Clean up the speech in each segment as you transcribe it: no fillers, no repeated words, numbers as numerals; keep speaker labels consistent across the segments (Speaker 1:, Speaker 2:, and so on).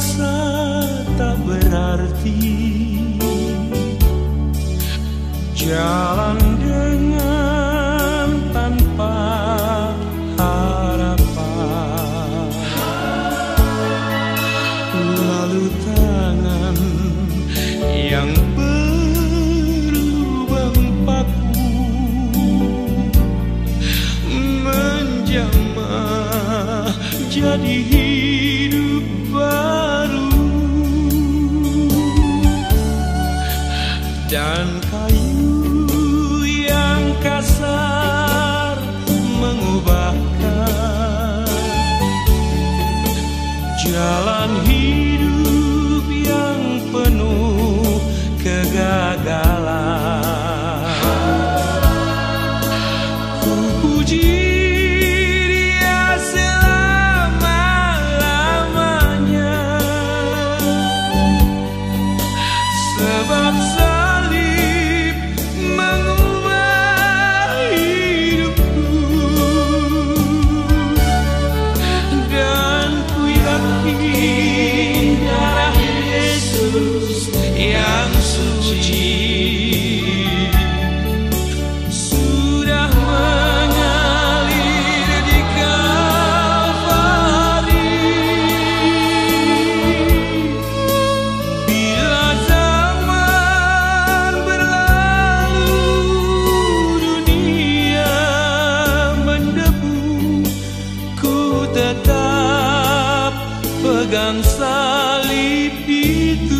Speaker 1: merasa tak berarti, jalan dengan tanpa harapan, lalu tangan yang berlubang paku menjamah jadi hidup baru, dan kayu yang kasar mengubahkan jalan hidup yang penuh kegagalan. Ku puji Dia selama-lamanya, sebab salib mengubah hidupku, dan ku yakin darah Yesus yang suci sudah mengalir di Kalvari. Bila zaman berlalu, dunia mendebu, ku tetap pegang salib itu.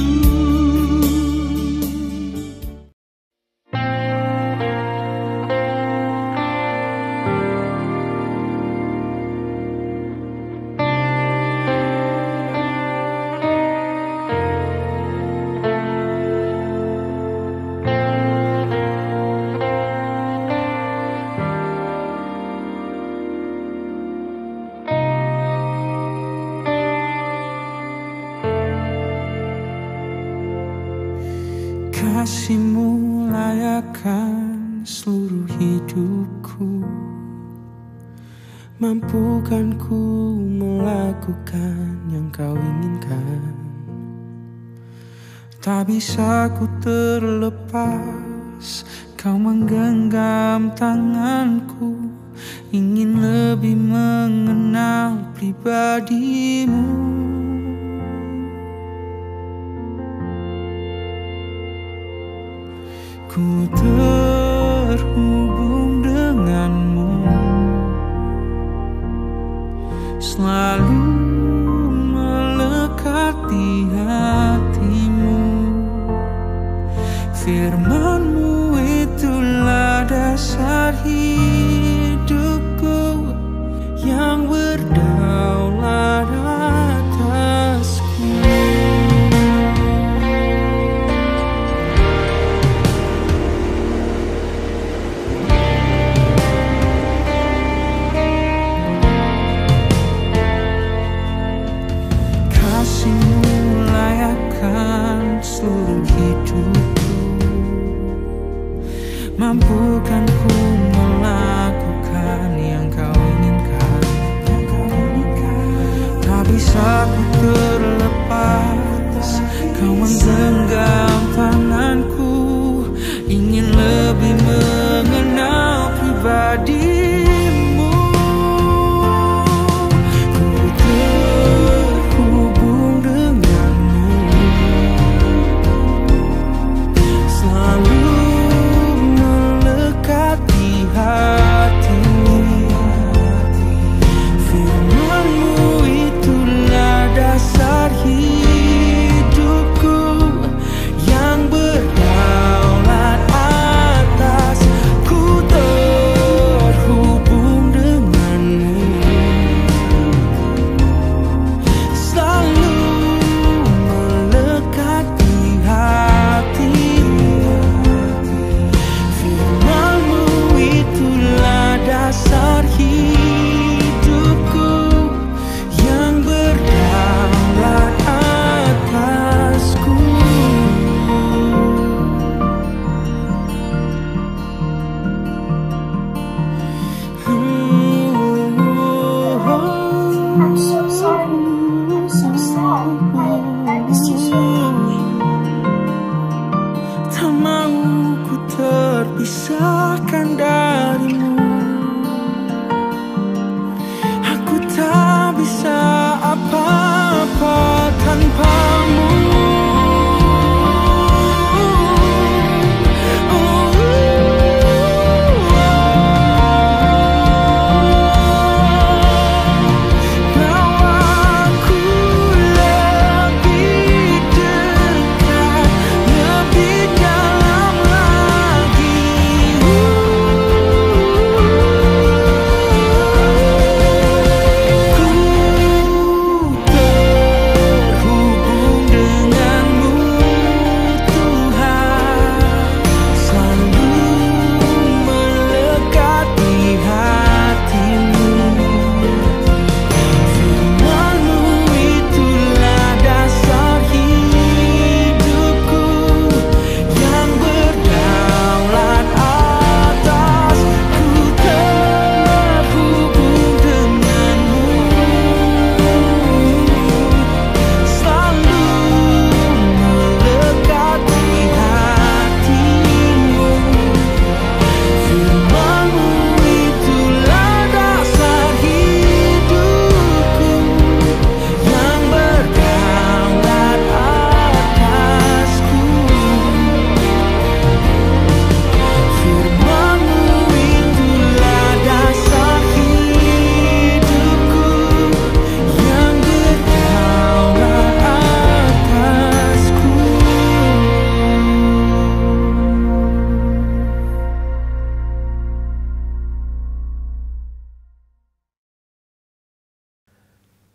Speaker 1: Kasih-Mu layakkan seluruh hidupku, mampukan ku melakukan yang Kau inginkan. Tak bisa ku terlepas, Kau menggenggam tanganku, ingin lebih mengenal pribadi-Mu. Ku terhubung denganmu, selalu melekat di hatimu. Firman-Mu itulah dasar hidupku, yang berdaulat atasku. Seluruh hidupku, mampukan ku melakukan yang Kau inginkan. Tak bisa ku terlepas, Kau menggenggam tanganku, ingin lebih mengenal pribadi-Mu. Ku terhubung denganmu, selalu melekat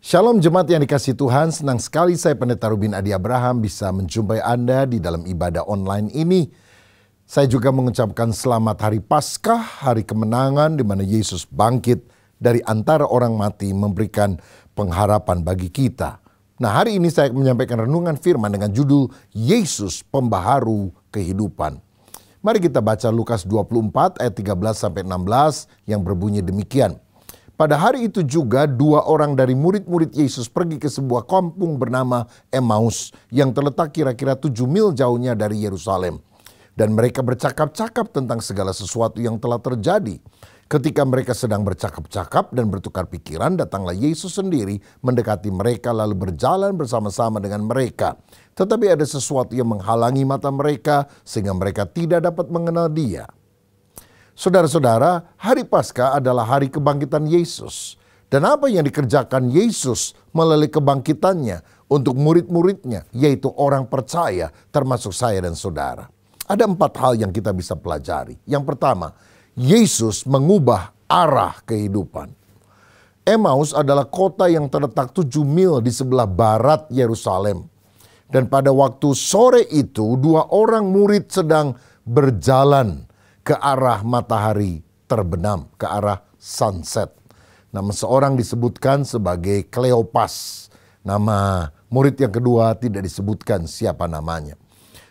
Speaker 2: Shalom jemaat yang dikasihi Tuhan, senang sekali saya Pendeta Rubin Adi Abraham bisa menjumpai Anda di dalam ibadah online ini. Saya juga mengucapkan selamat Hari Paskah, Hari Kemenangan di mana Yesus bangkit dari antara orang mati memberikan pengharapan bagi kita. Nah, hari ini saya menyampaikan renungan firman dengan judul Yesus Pembaharu Kehidupan. Mari kita baca Lukas 24 ayat 13-16 yang berbunyi demikian. Pada hari itu juga dua orang dari murid-murid Yesus pergi ke sebuah kampung bernama Emmaus yang terletak kira-kira 7 mil jauhnya dari Yerusalem. Dan mereka bercakap-cakap tentang segala sesuatu yang telah terjadi. Ketika mereka sedang bercakap-cakap dan bertukar pikiran, datanglah Yesus sendiri mendekati mereka lalu berjalan bersama-sama dengan mereka. Tetapi ada sesuatu yang menghalangi mata mereka sehingga mereka tidak dapat mengenal Dia. Saudara-saudara, hari Paskah adalah hari kebangkitan Yesus. Dan apa yang dikerjakan Yesus melalui kebangkitannya untuk murid-muridnya, yaitu orang percaya termasuk saya dan saudara. Ada 4 hal yang kita bisa pelajari. Yang pertama, Yesus mengubah arah kehidupan. Emmaus adalah kota yang terletak 7 mil di sebelah barat Yerusalem. Dan pada waktu sore itu, 2 orang murid sedang berjalan ke arah matahari terbenam, ke arah sunset. Nama seorang disebutkan sebagai Kleopas. Nama murid yang kedua tidak disebutkan siapa namanya.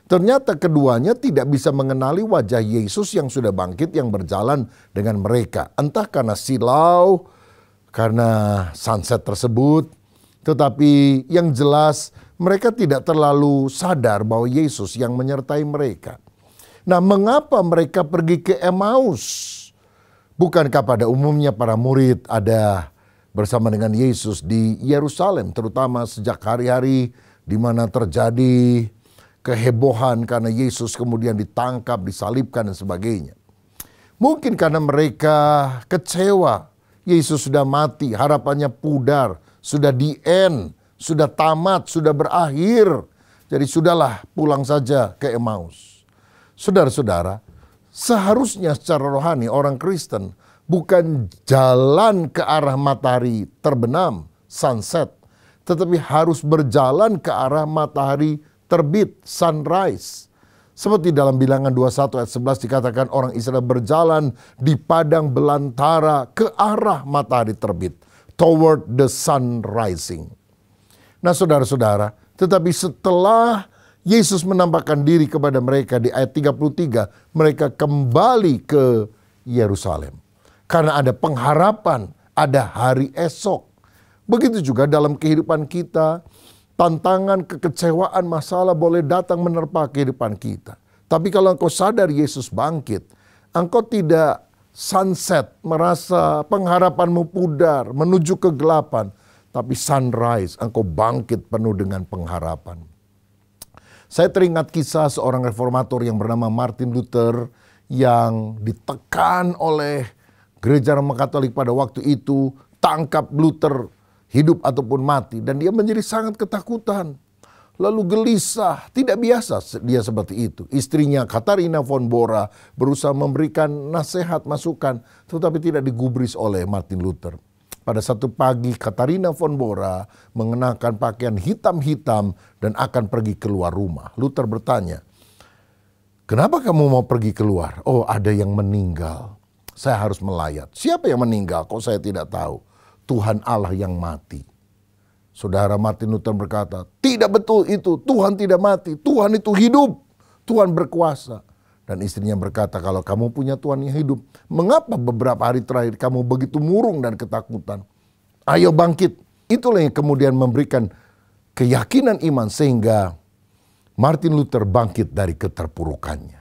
Speaker 2: Ternyata keduanya tidak bisa mengenali wajah Yesus yang sudah bangkit yang berjalan dengan mereka. Entah karena silau, karena sunset tersebut. Tetapi yang jelas mereka tidak terlalu sadar bahwa Yesus yang menyertai mereka. Nah, mengapa mereka pergi ke Emmaus? Bukankah pada umumnya para murid ada bersama dengan Yesus di Yerusalem, terutama sejak hari-hari di mana terjadi kehebohan karena Yesus kemudian ditangkap, disalibkan dan sebagainya. Mungkin karena mereka kecewa, Yesus sudah mati, harapannya pudar, sudah di end, sudah tamat, sudah berakhir. Jadi sudahlah pulang saja ke Emmaus. Saudara-saudara, seharusnya secara rohani orang Kristen bukan jalan ke arah matahari terbenam, sunset, tetapi harus berjalan ke arah matahari terbit, sunrise. Seperti dalam Bilangan 21 ayat 11 dikatakan orang Israel berjalan di padang belantara ke arah matahari terbit, toward the sun rising. Nah saudara-saudara, tetapi setelah Yesus menampakkan diri kepada mereka di ayat 33, mereka kembali ke Yerusalem. Karena ada pengharapan, ada hari esok. Begitu juga dalam kehidupan kita, tantangan, kekecewaan, masalah boleh datang menerpa kehidupan kita. Tapi kalau engkau sadar Yesus bangkit, engkau tidak sunset, merasa pengharapanmu pudar, menuju kegelapan. Tapi sunrise, engkau bangkit penuh dengan pengharapan. Saya teringat kisah seorang reformator yang bernama Martin Luther yang ditekan oleh gereja Roma Katolik pada waktu itu, tangkap Luther hidup ataupun mati, dan dia menjadi sangat ketakutan. Lalu gelisah, tidak biasa dia seperti itu. Istrinya Katharina von Bora berusaha memberikan nasihat, masukan, tetapi tidak digubris oleh Martin Luther. Pada satu pagi Katharina von Bora mengenakan pakaian hitam-hitam dan akan pergi keluar rumah. Luther bertanya, "Kenapa kamu mau pergi keluar?" "Oh, ada yang meninggal. Saya harus melayat." "Siapa yang meninggal? Kok saya tidak tahu?" "Tuhan Allah yang mati." Saudara, Martin Luther berkata, "Tidak betul itu. Tuhan tidak mati. Tuhan itu hidup. Tuhan berkuasa." Dan istrinya berkata, "Kalau kamu punya Tuhan yang hidup, mengapa beberapa hari terakhir kamu begitu murung dan ketakutan? Ayo bangkit." Itulah yang kemudian memberikan keyakinan iman sehingga Martin Luther bangkit dari keterpurukannya.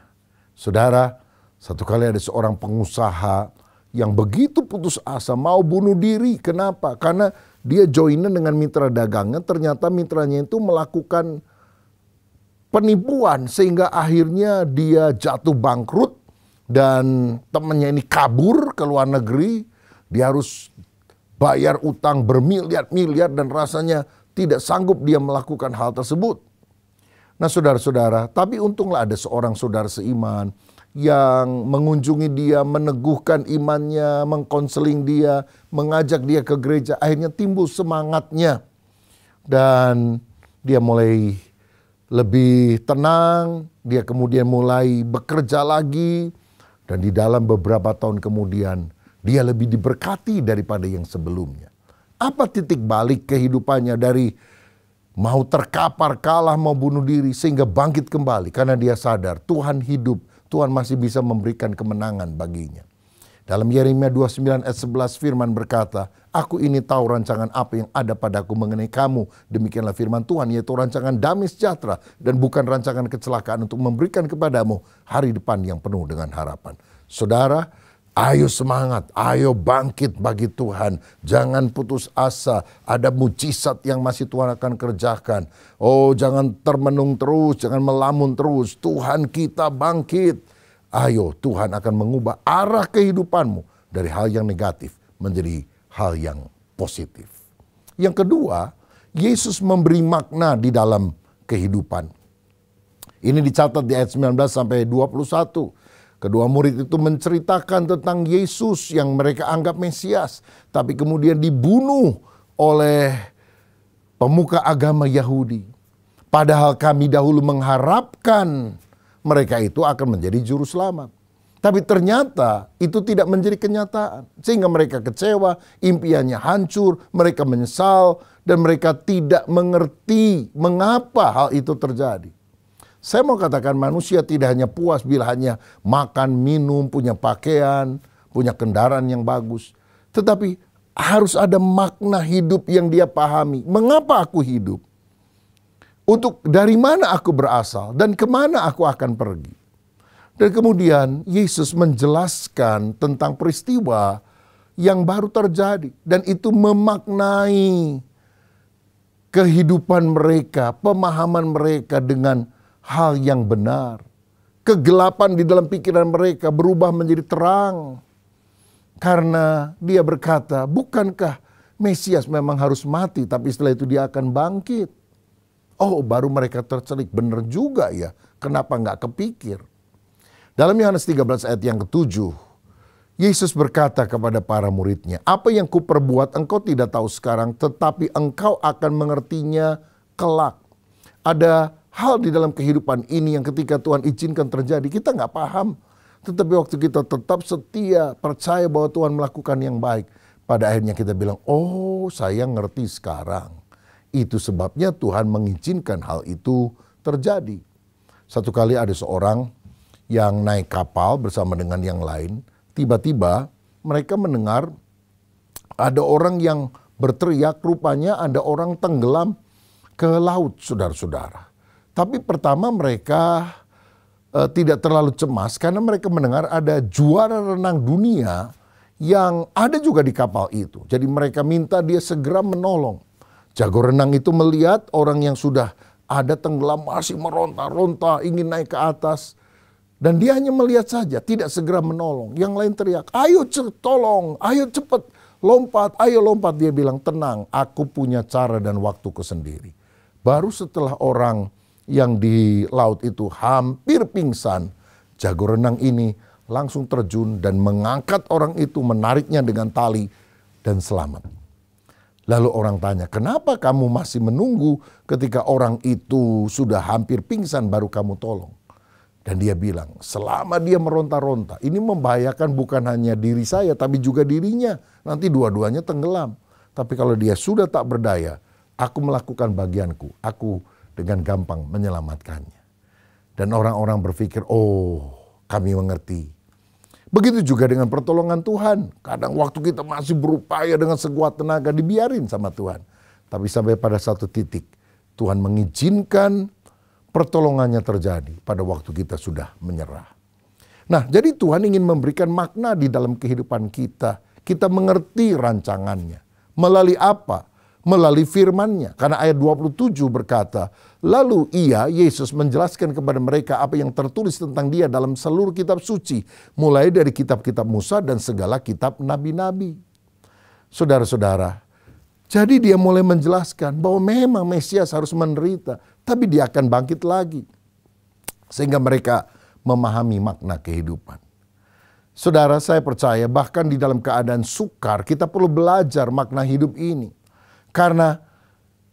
Speaker 2: Saudara, satu kali ada seorang pengusaha yang begitu putus asa mau bunuh diri. Kenapa? Karena dia joinan dengan mitra dagangnya, ternyata mitranya itu melakukan penipuan sehingga akhirnya dia jatuh bangkrut dan temannya ini kabur ke luar negeri. Dia harus bayar utang bermiliar-miliar dan rasanya tidak sanggup dia melakukan hal tersebut. Nah saudara-saudara, tapi untunglah ada seorang saudara seiman yang mengunjungi dia, meneguhkan imannya, mengkonseling dia, mengajak dia ke gereja. Akhirnya timbul semangatnya. Dan dia mulai lebih tenang, dia kemudian mulai bekerja lagi. Dan di dalam beberapa tahun kemudian, dia lebih diberkati daripada yang sebelumnya. Apa titik balik kehidupannya dari mau terkapar, kalah, mau bunuh diri, sehingga bangkit kembali? Karena dia sadar Tuhan hidup, Tuhan masih bisa memberikan kemenangan baginya. Dalam Yeremia 29 ayat 11 firman berkata, "Aku ini tahu rancangan apa yang ada padaku mengenai kamu. Demikianlah firman Tuhan, yaitu rancangan damai sejahtera dan bukan rancangan kecelakaan, untuk memberikan kepadamu hari depan yang penuh dengan harapan." Saudara, ayo semangat, ayo bangkit bagi Tuhan. Jangan putus asa, ada mujizat yang masih Tuhan akan kerjakan. Oh, jangan termenung terus, jangan melamun terus. Tuhan kita bangkit. Ayo, Tuhan akan mengubah arah kehidupanmu dari hal yang negatif menjadi hal yang positif. Yang kedua, Yesus memberi makna di dalam kehidupan. Ini dicatat di ayat 19 sampai 21. Kedua murid itu menceritakan tentang Yesus yang mereka anggap Mesias, tapi kemudian dibunuh oleh pemuka agama Yahudi. Padahal kami dahulu mengharapkan mereka itu akan menjadi juru selamat. Tapi ternyata itu tidak menjadi kenyataan. Sehingga mereka kecewa, impiannya hancur, mereka menyesal, dan mereka tidak mengerti mengapa hal itu terjadi. Saya mau katakan manusia tidak hanya puas bila hanya makan, minum, punya pakaian, punya kendaraan yang bagus. Tetapi harus ada makna hidup yang dia pahami. Mengapa aku hidup? Dari mana aku berasal dan kemana aku akan pergi. Dan kemudian Yesus menjelaskan tentang peristiwa yang baru terjadi. Dan itu memaknai kehidupan mereka, pemahaman mereka dengan hal yang benar. Kegelapan di dalam pikiran mereka berubah menjadi terang. Karena dia berkata, bukankah Mesias memang harus mati, tapi setelah itu dia akan bangkit. Oh, baru mereka tercelik, benar juga ya, kenapa nggak kepikir. Dalam Yohanes 13 ayat yang ke-7, Yesus berkata kepada para muridnya, "Apa yang kuperbuat engkau tidak tahu sekarang, tetapi engkau akan mengertinya kelak." Ada hal di dalam kehidupan ini yang ketika Tuhan izinkan terjadi, kita nggak paham. Tetapi waktu kita tetap setia, percaya bahwa Tuhan melakukan yang baik, pada akhirnya kita bilang, oh saya ngerti sekarang. Itu sebabnya Tuhan mengizinkan hal itu terjadi. Satu kali ada seorang yang naik kapal bersama dengan yang lain. Tiba-tiba mereka mendengar ada orang yang berteriak, rupanya ada orang tenggelam ke laut, saudara-saudara. Tapi pertama mereka tidak terlalu cemas karena mereka mendengar ada juara renang dunia yang ada juga di kapal itu. Jadi mereka minta dia segera menolong. Jago renang itu melihat orang yang sudah ada tenggelam masih meronta-ronta ingin naik ke atas. Dan dia hanya melihat saja, tidak segera menolong. Yang lain teriak, ayo tolong, ayo cepat, lompat, ayo lompat. Dia bilang, tenang, aku punya cara dan waktuku sendiri. Baru setelah orang yang di laut itu hampir pingsan, jago renang ini langsung terjun dan mengangkat orang itu, menariknya dengan tali dan selamat. Lalu orang tanya, kenapa kamu masih menunggu ketika orang itu sudah hampir pingsan baru kamu tolong? Dan dia bilang, selama dia meronta-ronta, ini membahayakan bukan hanya diri saya, tapi juga dirinya. Nanti dua-duanya tenggelam. Tapi kalau dia sudah tak berdaya, aku melakukan bagianku. Aku dengan gampang menyelamatkannya. Dan orang-orang berpikir, oh kami mengerti. Begitu juga dengan pertolongan Tuhan. Kadang waktu kita masih berupaya dengan sekuat tenaga, dibiarin sama Tuhan. Tapi sampai pada satu titik, Tuhan mengizinkan pertolongannya terjadi pada waktu kita sudah menyerah. Nah, jadi Tuhan ingin memberikan makna di dalam kehidupan kita. Kita mengerti rancangannya. Melalui apa? Melalui firman-Nya. Karena ayat 27 berkata, lalu Yesus menjelaskan kepada mereka apa yang tertulis tentang dia dalam seluruh kitab suci. Mulai dari kitab-kitab Musa dan segala kitab nabi-nabi. Saudara-saudara, jadi dia mulai menjelaskan bahwa memang Mesias harus menderita. Tapi dia akan bangkit lagi. Sehingga mereka memahami makna kehidupan. Saudara, saya percaya bahkan di dalam keadaan sukar kita perlu belajar makna hidup ini. Karena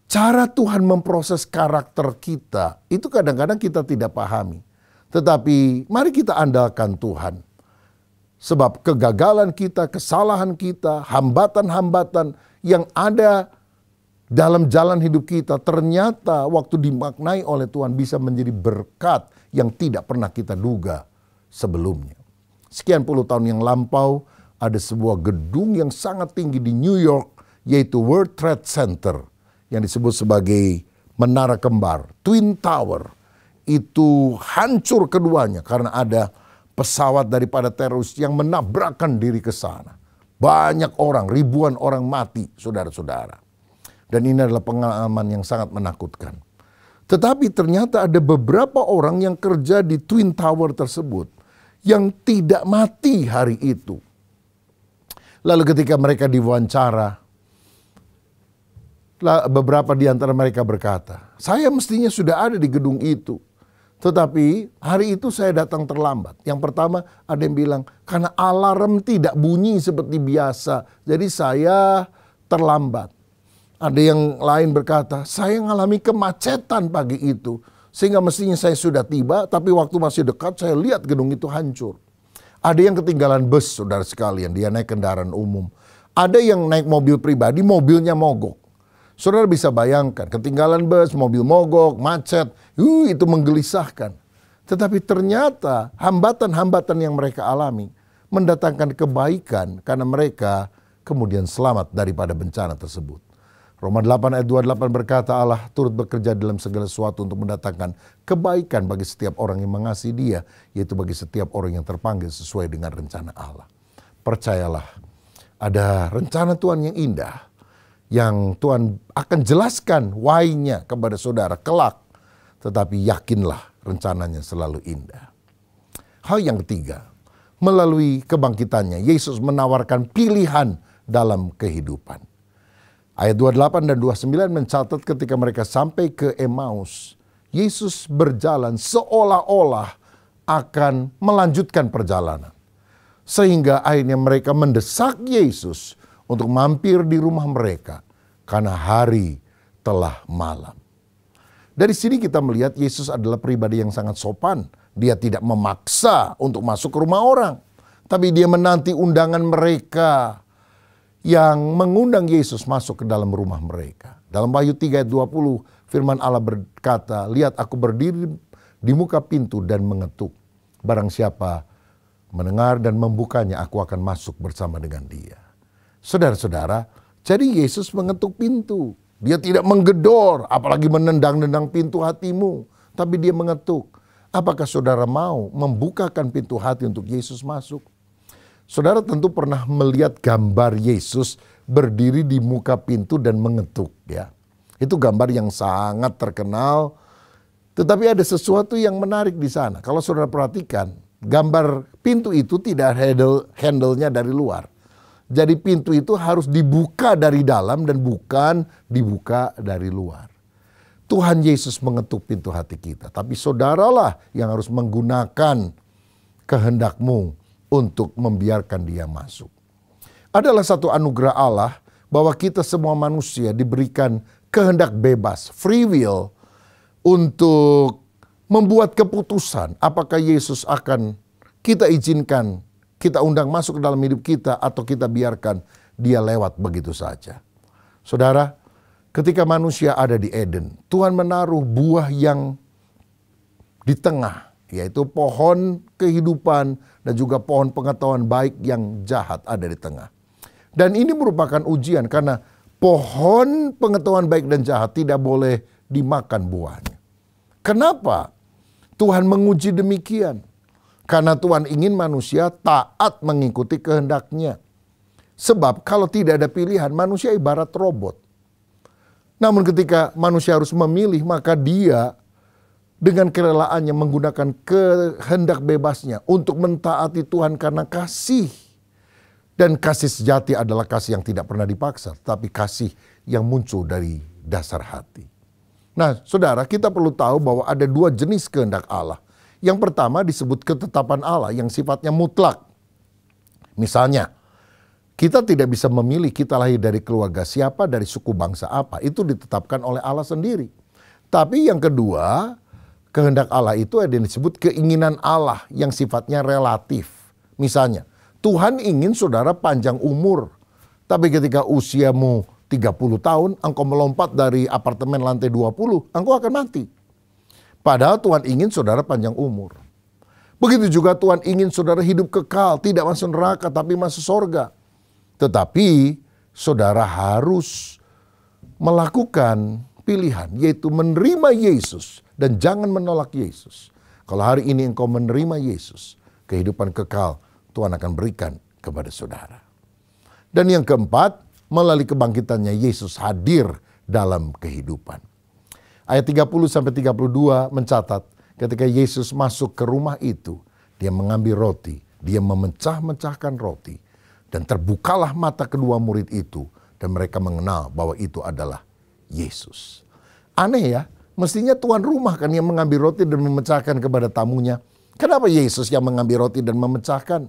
Speaker 2: cara Tuhan memproses karakter kita itu kadang-kadang kita tidak pahami. Tetapi mari kita andalkan Tuhan. Sebab kegagalan kita, kesalahan kita, hambatan-hambatan yang ada dalam jalan hidup kita ternyata waktu dimaknai oleh Tuhan bisa menjadi berkat yang tidak pernah kita duga sebelumnya. Sekian puluh tahun yang lampau ada sebuah gedung yang sangat tinggi di New York yaitu World Trade Center yang disebut sebagai Menara Kembar, Twin Tower. Itu hancur keduanya karena ada pesawat daripada teroris yang menabrakkan diri ke sana. Banyak orang, ribuan orang mati, saudara-saudara. Dan ini adalah pengalaman yang sangat menakutkan. Tetapi ternyata ada beberapa orang yang kerja di Twin Tower tersebut yang tidak mati hari itu. Lalu ketika mereka diwawancara, beberapa di antara mereka berkata, saya mestinya sudah ada di gedung itu. Tetapi hari itu saya datang terlambat. Yang pertama ada yang bilang, karena alarm tidak bunyi seperti biasa. Jadi saya terlambat. Ada yang lain berkata, saya mengalami kemacetan pagi itu. Sehingga mestinya saya sudah tiba, tapi waktu masih dekat saya lihat gedung itu hancur. Ada yang ketinggalan bus, saudara sekalian, dia naik kendaraan umum. Ada yang naik mobil pribadi, mobilnya mogok. Saudara bisa bayangkan, ketinggalan bus, mobil mogok, macet, itu menggelisahkan. Tetapi ternyata hambatan-hambatan yang mereka alami mendatangkan kebaikan karena mereka kemudian selamat daripada bencana tersebut. Roma 8 ayat 28 berkata Allah turut bekerja dalam segala sesuatu untuk mendatangkan kebaikan bagi setiap orang yang mengasihi Dia, yaitu bagi setiap orang yang terpanggil sesuai dengan rencana Allah. Percayalah, ada rencana Tuhan yang indah, yang Tuhan akan jelaskan why-nya kepada saudara kelak. Tetapi yakinlah rencananya selalu indah. Hal yang ketiga, melalui kebangkitannya, Yesus menawarkan pilihan dalam kehidupan. Ayat 28 dan 29 mencatat ketika mereka sampai ke Emmaus, Yesus berjalan seolah-olah akan melanjutkan perjalanan. Sehingga akhirnya mereka mendesak Yesus untuk mampir di rumah mereka karena hari telah malam. Dari sini kita melihat Yesus adalah pribadi yang sangat sopan. Dia tidak memaksa untuk masuk ke rumah orang, tapi dia menanti undangan mereka yang mengundang Yesus masuk ke dalam rumah mereka. Dalam Wahyu 3 ayat 20 firman Allah berkata, lihat aku berdiri di muka pintu dan mengetuk. Barang siapa mendengar dan membukanya, aku akan masuk bersama dengan dia. Saudara-saudara, jadi Yesus mengetuk pintu. Dia tidak menggedor, apalagi menendang-nendang pintu hatimu. Tapi dia mengetuk. Apakah saudara mau membukakan pintu hati untuk Yesus masuk? Saudara tentu pernah melihat gambar Yesus berdiri di muka pintu dan mengetuk, ya. Itu gambar yang sangat terkenal. Tetapi ada sesuatu yang menarik di sana. Kalau saudara perhatikan, gambar pintu itu tidak handle-nya dari luar. Jadi pintu itu harus dibuka dari dalam dan bukan dibuka dari luar. Tuhan Yesus mengetuk pintu hati kita. Tapi saudaralah yang harus menggunakan kehendakmu untuk membiarkan dia masuk. Adalah satu anugerah Allah bahwa kita semua manusia diberikan kehendak bebas, free will, untuk membuat keputusan apakah Yesus akan kita izinkan, kita undang masuk ke dalam hidup kita, atau kita biarkan dia lewat begitu saja. Saudara, ketika manusia ada di Eden, Tuhan menaruh buah yang di tengah, yaitu pohon kehidupan dan juga pohon pengetahuan baik yang jahat ada di tengah. Dan ini merupakan ujian karena pohon pengetahuan baik dan jahat tidak boleh dimakan buahnya. Kenapa Tuhan menguji demikian? Karena Tuhan ingin manusia taat mengikuti kehendaknya. Sebab kalau tidak ada pilihan, manusia ibarat robot. Namun ketika manusia harus memilih, maka dia dengan kerelaannya menggunakan kehendak bebasnya untuk mentaati Tuhan karena kasih. Dan kasih sejati adalah kasih yang tidak pernah dipaksa, tapi kasih yang muncul dari dasar hati. Nah, saudara, kita perlu tahu bahwa ada dua jenis kehendak Allah. Yang pertama disebut ketetapan Allah yang sifatnya mutlak. Misalnya, kita tidak bisa memilih kita lahir dari keluarga siapa, dari suku bangsa apa. Itu ditetapkan oleh Allah sendiri. Tapi yang kedua, kehendak Allah itu ada yang disebut keinginan Allah yang sifatnya relatif. Misalnya, Tuhan ingin saudara panjang umur. Tapi ketika usiamu 30 tahun, engkau melompat dari apartemen lantai 20, engkau akan mati. Padahal Tuhan ingin saudara panjang umur. Begitu juga Tuhan ingin saudara hidup kekal, tidak masuk neraka tapi masuk sorga. Tetapi saudara harus melakukan pilihan, yaitu menerima Yesus dan jangan menolak Yesus. Kalau hari ini engkau menerima Yesus, kehidupan kekal Tuhan akan berikan kepada saudara. Dan yang keempat, melalui kebangkitannya Yesus hadir dalam kehidupan. Ayat 30-32 mencatat ketika Yesus masuk ke rumah itu, dia mengambil roti, dia memecah-mecahkan roti, dan terbukalah mata kedua murid itu, dan mereka mengenal bahwa itu adalah Yesus. Aneh ya, mestinya tuan rumah kan yang mengambil roti dan memecahkan kepada tamunya. Kenapa Yesus yang mengambil roti dan memecahkan?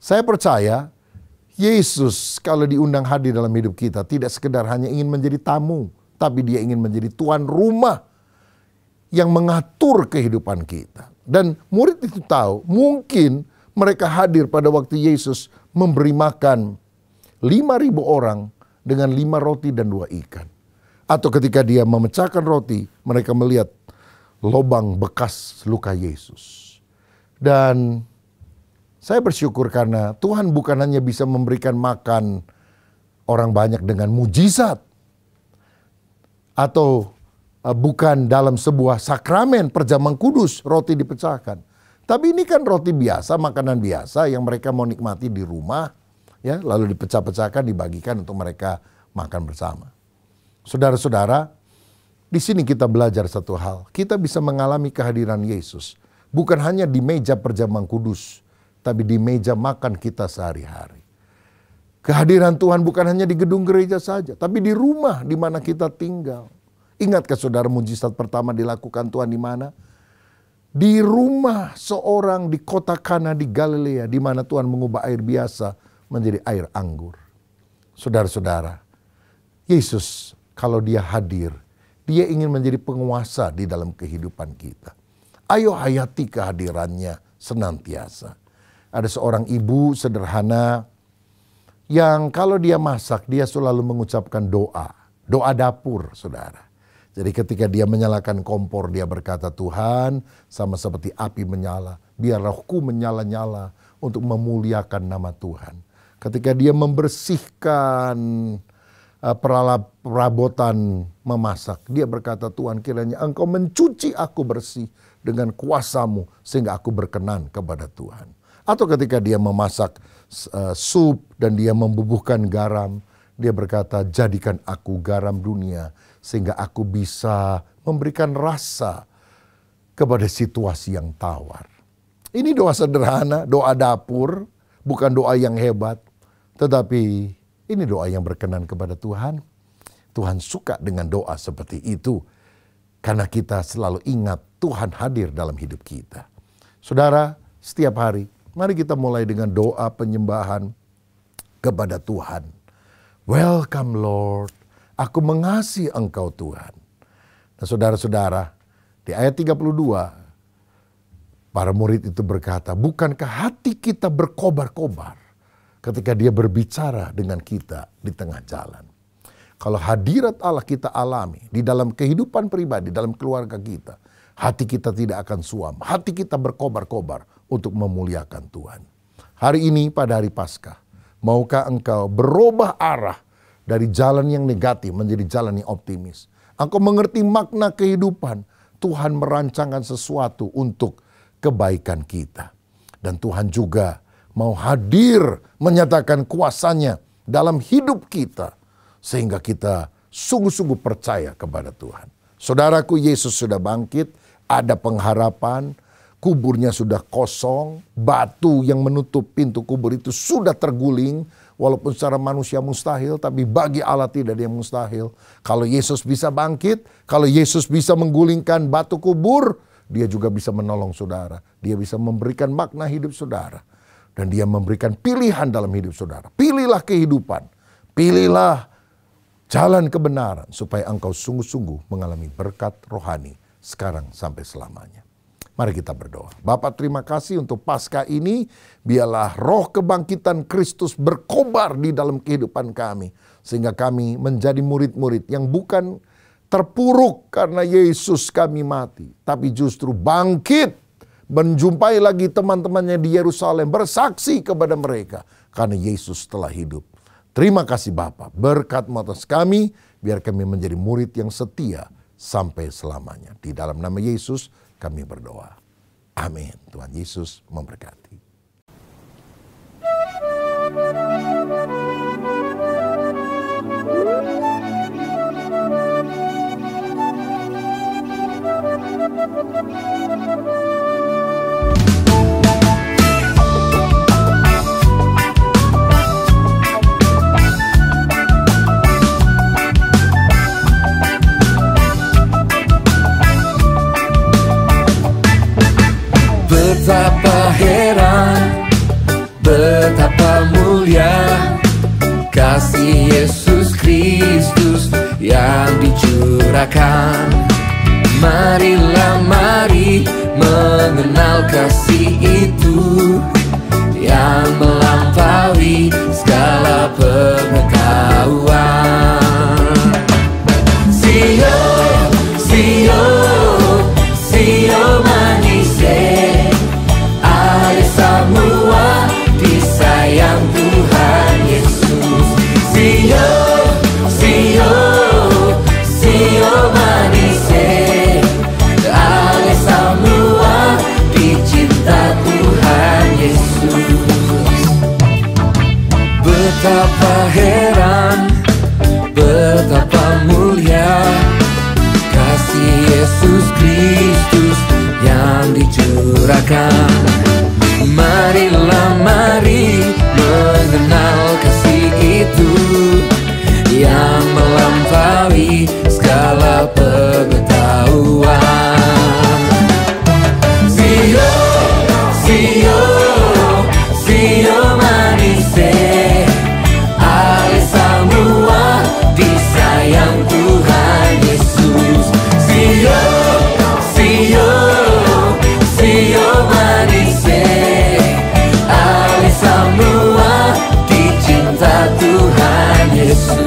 Speaker 2: Saya percaya Yesus kalau diundang hadir dalam hidup kita tidak sekedar hanya ingin menjadi tamu, tapi dia ingin menjadi tuan rumah yang mengatur kehidupan kita. Dan murid itu tahu mungkin mereka hadir pada waktu Yesus memberi makan 5.000 orang dengan 5 roti dan 2 ikan. Atau ketika dia memecahkan roti, mereka melihat lubang bekas luka Yesus. Dan saya bersyukur karena Tuhan bukan hanya bisa memberikan makan orang banyak dengan mujizat. Atau bukan dalam sebuah sakramen perjamuan kudus roti dipecahkan. Tapi ini kan roti biasa, makanan biasa yang mereka mau nikmati di rumah. Ya, lalu dipecah-pecahkan, dibagikan untuk mereka makan bersama. Saudara-saudara, di sini kita belajar satu hal. Kita bisa mengalami kehadiran Yesus. Bukan hanya di meja perjamuan kudus, tapi di meja makan kita sehari-hari. Kehadiran Tuhan bukan hanya di gedung gereja saja, tapi di rumah di mana kita tinggal. Ingatkah saudara mujizat pertama dilakukan Tuhan di mana? Di rumah seorang di kota Kana di Galilea, di mana Tuhan mengubah air biasa menjadi air anggur. Saudara-saudara, Yesus kalau dia hadir, dia ingin menjadi penguasa di dalam kehidupan kita. Ayo hayati kehadirannya senantiasa. Ada seorang ibu sederhana yang kalau dia masak, dia selalu mengucapkan doa. Doa dapur, saudara. Jadi ketika dia menyalakan kompor, dia berkata, Tuhan sama seperti api menyala, biar rohku menyala-nyala untuk memuliakan nama Tuhan. Ketika dia membersihkan perabotan memasak, dia berkata, Tuhan kiranya engkau mencuci aku bersih dengan kuasa-Mu sehingga aku berkenan kepada Tuhan. Atau ketika dia memasak sup dan dia membubuhkan garam, dia berkata, jadikan aku garam dunia sehingga aku bisa memberikan rasa kepada situasi yang tawar. Ini doa sederhana, doa dapur, bukan doa yang hebat. Tetapi ini doa yang berkenan kepada Tuhan. Tuhan suka dengan doa seperti itu. Karena kita selalu ingat Tuhan hadir dalam hidup kita. Saudara, setiap hari mari kita mulai dengan doa penyembahan kepada Tuhan. Welcome Lord, aku mengasihi Engkau Tuhan. Nah saudara-saudara, di ayat 32, para murid itu berkata, bukankah hati kita berkobar-kobar ketika dia berbicara dengan kita di tengah jalan. Kalau hadirat Allah kita alami di dalam kehidupan pribadi, dalam keluarga kita, hati kita tidak akan suam, hati kita berkobar-kobar untuk memuliakan Tuhan. Hari ini pada hari Paskah, maukah engkau berubah arah dari jalan yang negatif menjadi jalan yang optimis? Engkau mengerti makna kehidupan. Tuhan merancangkan sesuatu untuk kebaikan kita. Dan Tuhan juga mau hadir menyatakan kuasanya dalam hidup kita. Sehingga kita sungguh-sungguh percaya kepada Tuhan. Saudaraku, Yesus sudah bangkit, ada pengharapan. Kuburnya sudah kosong, batu yang menutup pintu kubur itu sudah terguling. Walaupun secara manusia mustahil, tapi bagi Allah tidak ada yang mustahil. Kalau Yesus bisa bangkit, kalau Yesus bisa menggulingkan batu kubur, dia juga bisa menolong saudara. Dia bisa memberikan makna hidup saudara. Dan dia memberikan pilihan dalam hidup saudara. Pilihlah kehidupan. Pilihlah jalan kebenaran supaya engkau sungguh-sungguh mengalami berkat rohani sekarang sampai selamanya. Mari kita berdoa. Bapa, terima kasih untuk Paskah ini. Biarlah roh kebangkitan Kristus berkobar di dalam kehidupan kami. Sehingga kami menjadi murid-murid yang bukan terpuruk karena Yesus kami mati. Tapi justru bangkit. Menjumpai lagi teman-temannya di Yerusalem. Bersaksi kepada mereka. Karena Yesus telah hidup. Terima kasih Bapa. Berkat-Mu atas kami. Biar kami menjadi murid yang setia sampai selamanya. Di dalam nama Yesus kami berdoa. Amin. Tuhan Yesus memberkati.
Speaker 1: Betapa heran, betapa mulia kasih Yesus Kristus yang dicurahkan. Marilah mari mengenal kasih itu yang melampaui segala pengetahuan. Sio, sio, sio manise, semua disayang Tuhan Yesus. Sio, sio, sio manise, ale semua dicinta Tuhan Yesus. Betapa heran, betapa mulia kasih Yesus Kristus yang dicurahkan. Marilah mari mengenal kasih itu yang melampaui segala pengetahuan. Sio, sio, sio manise, ale semua disayang Tuhan Yesus. Sio, sio, sio manise, semua dicinta Tuhan Yesus.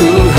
Speaker 1: Tuhan